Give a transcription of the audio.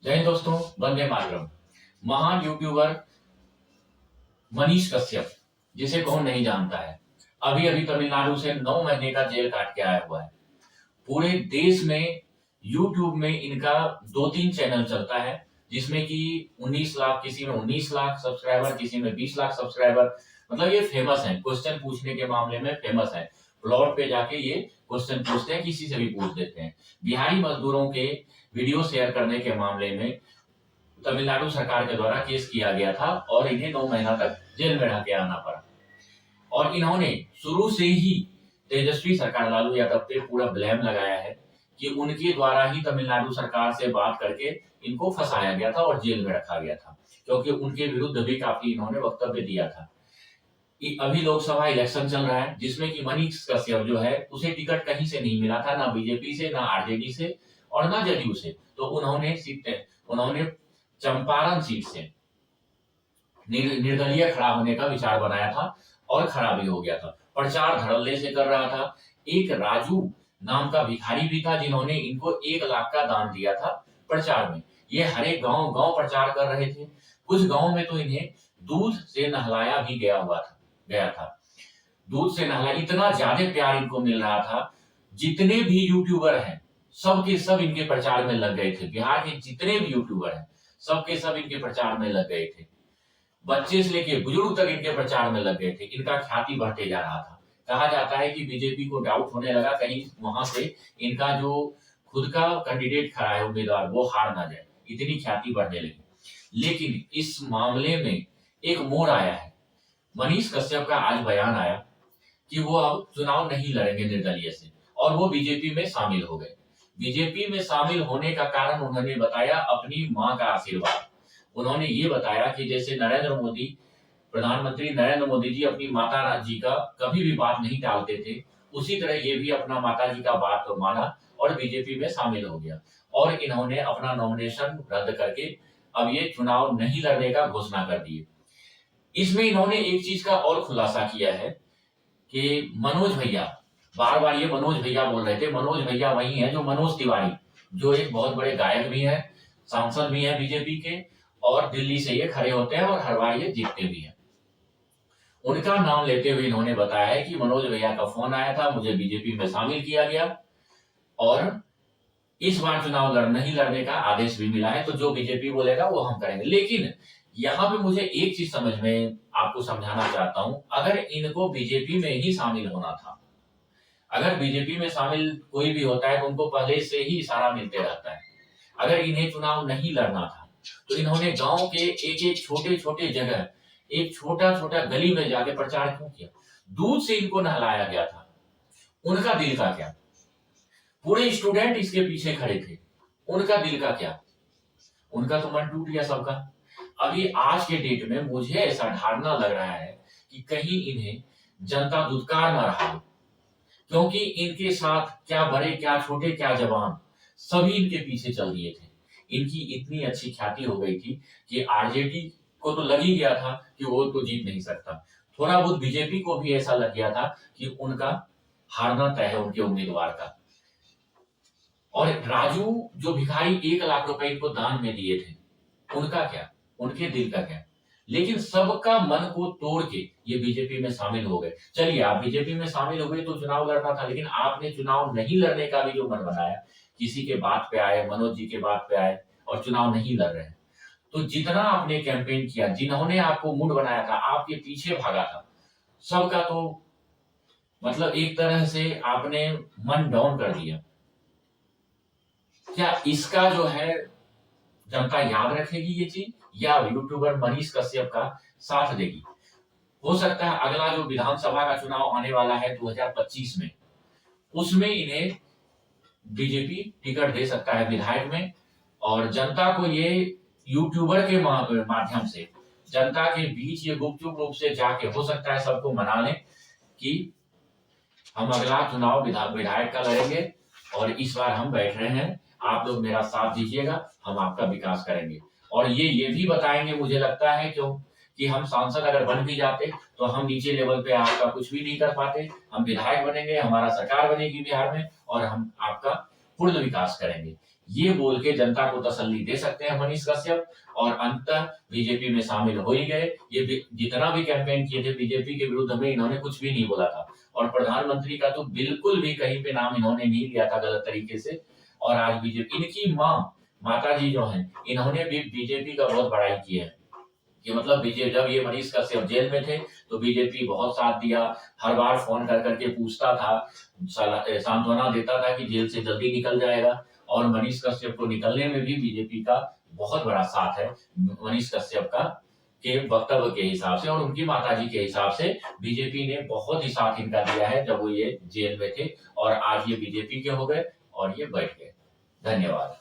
जय हिंद दोस्तों, वंदे मातरम। महान यूट्यूबर मनीष कश्यप, जिसे कौन नहीं जानता है, अभी अभी तमिलनाडु से 9 महीने का जेल काट के आया हुआ है। पूरे देश में यूट्यूब में इनका 2-3 चैनल चलता है, जिसमें कि 19 लाख, किसी में 19 लाख सब्सक्राइबर, किसी में 20 लाख सब्सक्राइबर। मतलब ये फेमस है, क्वेश्चन पूछने के मामले में फेमस है। प्लॉट पे जाके ये क्वेश्चन पूछते हैं, किसी से भी पूछ देते हैं। बिहारी मजदूरों के वीडियो शेयर करने के मामले में तमिलनाडु सरकार के द्वारा केस किया गया था और इन्हें 9 महीना तक जेल में रह के आना पड़ा। और इन्होंने शुरू से ही तेजस्वी सरकार लालू यादव पे पूरा ब्लेम लगाया है कि उनके द्वारा ही तमिलनाडु सरकार से बात करके इनको फंसाया गया था और जेल में रखा गया था, क्योंकि उनके विरुद्ध भी काफी इन्होंने वक्तव्य दिया था। अभी लोकसभा इलेक्शन चल रहा है, जिसमें कि मनीष कश्यप जो है, उसे टिकट कहीं से नहीं मिला था, ना बीजेपी से, ना आरजेडी से और ना जदयू से। तो उन्होंने चंपारण सीट से निर्दलीय खड़ा होने का विचार बनाया था और खड़ा भी हो गया था। प्रचार धड़ल्ले से कर रहा था। एक राजू नाम का भिखारी भी था, जिन्होंने इनको 1 लाख का दान दिया था प्रचार में। ये हर एक गांव गांव प्रचार कर रहे थे। कुछ गांव में तो इन्हें दूध से नहलाया भी गया था। दूध से नहलाया, इतना ज्यादा प्यार इनको मिल रहा था। जितने भी यूट्यूबर हैं, सब के सब इनके प्रचार में लग गए थे। बिहार के जितने भी यूट्यूबर हैं, सब के सब इनके प्रचार में लग गए थे। बच्चे से लेके बुजुर्ग तक इनके प्रचार में लग गए थे। इनका ख्याति बढ़ते जा रहा था। कहा जाता है कि बीजेपी को डाउट होने लगा, कहीं वहां से इनका जो खुद का कैंडिडेट खड़ा है उम्मीदवार, वो हार ना जाए, इतनी ख्याति बढ़ने लगी। लेकिन इस मामले में एक मोड़ आया है। मनीष कश्यप का आज बयान आया कि वो अब चुनाव नहीं लड़ेंगे निर्दलीय से, और वो बीजेपी में शामिल हो गए। बीजेपी में शामिल होने का कारण उन्होंने बताया अपनी मां का आशीर्वाद। उन्होंने ये बताया कि जैसे प्रधानमंत्री नरेंद्र मोदी जी अपनी माता जी का कभी भी बात नहीं टालते थे, उसी तरह ये भी अपना माता जी का बात माना और बीजेपी में शामिल हो गया। और इन्होंने अपना नॉमिनेशन रद्द करके अब ये चुनाव नहीं लड़ने का घोषणा कर दिए। इसमें इन्होंने एक चीज का और खुलासा किया है कि मनोज भैया, बार बार ये मनोज भैया बोल रहे थे। मनोज भैया वही है जो मनोज तिवारी, जो एक बहुत बड़े गायक भी हैं, सांसद भी हैं बीजेपी के, और दिल्ली से ये खड़े होते हैं और हर बार ये जीतते भी हैं। उनका नाम लेते हुए इन्होंने बताया है कि मनोज भैया का फोन आया था, मुझे बीजेपी में शामिल किया गया और इस बार चुनाव नहीं लड़ने का आदेश भी मिला है, तो जो बीजेपी बोलेगा वो हम करेंगे। लेकिन यहाँ पे मुझे एक चीज समझ में आपको समझाना चाहता हूं, अगर इनको बीजेपी में ही शामिल होना था, अगर बीजेपी में शामिल कोई भी होता है तो उनको पहले से ही इशारा मिलते रहता है। अगर इन्हें चुनाव नहीं लड़ना था तो इन्होंने गांव के एक एक छोटे छोटे जगह, एक छोटा छोटा गली में जाके प्रचार क्यों किया? दूध से इनको नहलाया गया था। उनका दिल का क्या? पूरे स्टूडेंट इसके पीछे खड़े थे, उनका दिल का क्या? उनका तो मन टूट गया सबका। अभी आज के डेट में मुझे ऐसा धारणा लग रहा है कि कहीं इन्हें जनता दुत्कार न रहा हो, क्योंकि इनके साथ क्या बड़े क्या छोटे क्या जवान, सभी इनके पीछे चल दिए थे। इनकी इतनी अच्छी ख्याति हो गई थी कि आरजेडी को तो लग ही गया था कि वो तो जीत नहीं सकता। थोड़ा बहुत बीजेपी को भी ऐसा लग गया था कि उनका हारना तय है उनके उम्मीदवार का। और राजू जो भिखारी 1 लाख रुपए इनको दान में दिए थे, उनका क्या? उनके दिल का क्या? लेकिन सबका मन को तोड़ के ये बीजेपी में शामिल हो गए। चलिए, आप बीजेपी में शामिल हो गए तो चुनाव लड़ना था, लेकिन आपने चुनाव नहीं लड़ने का भी जो मन बनाया, किसी के बात पे आए, मनोज जी के बात पे आए और चुनाव नहीं लड़ रहे हैं, तो जितना आपने कैंपेन किया, जिन्होंने आपको मूड बनाया था, आपके पीछे भागा था, सबका तो मतलब एक तरह से आपने मन डाउन कर दिया। क्या इसका जो है जनता याद रखेगी ये चीज, या यूट्यूबर मनीष कश्यप का साथ देगी? हो सकता है अगला जो विधानसभा का चुनाव आने वाला है 2025 में, उसमें इन्हें बीजेपी टिकट दे सकता है विधायक में, और जनता को ये यूट्यूबर के माध्यम से जनता के बीच ये गुपचुप रूप से जाके हो सकता है सबको मना लें कि हम अगला चुनाव विधायक का लड़ेंगे और इस बार हम बैठ रहे हैं, आप लोग मेरा साथ दीजिएगा, हम आपका विकास करेंगे। और ये भी बताएंगे, मुझे लगता है क्यों कि हम सांसद अगर बन भी जाते तो हम नीचे लेवल पे आपका कुछ भी नहीं कर पाते, हम विधायक बनेंगे, हमारा सरकार बनेगी बिहार में और हम आपका पूर्ण विकास करेंगे। ये बोल के जनता को तसल्ली दे सकते हैं मनीष कश्यप, और अंततः बीजेपी में शामिल हो ही गए। जितना भी कैंपेन किए थे बीजेपी के विरुद्ध में, इन्होंने कुछ भी नहीं बोला था, और प्रधानमंत्री का तो बिल्कुल भी कहीं पे नाम इन्होंने नहीं लिया था गलत तरीके से। और आज बीजेपी, इनकी माता जी जो हैं, इन्होंने भी बीजेपी का बहुत बड़ाई की है कि मतलब बीजेपी, जब ये मनीष कश्यप जेल में थे तो बीजेपी बहुत साथ दिया, हर बार फोन कर करके पूछता था, सांत्वना देता था कि जेल से जल्दी निकल जाएगा। और मनीष कश्यप को निकलने में भी बीजेपी का बहुत बड़ा साथ है। मनीष कश्यप का के वक्तव्य के हिसाब से और उनकी माताजी के हिसाब से बीजेपी ने बहुत ही साथ इनका दिया है जब वो ये जेल में थे, और आज ये बीजेपी के हो गए और ये बैठ गए। धन्यवाद।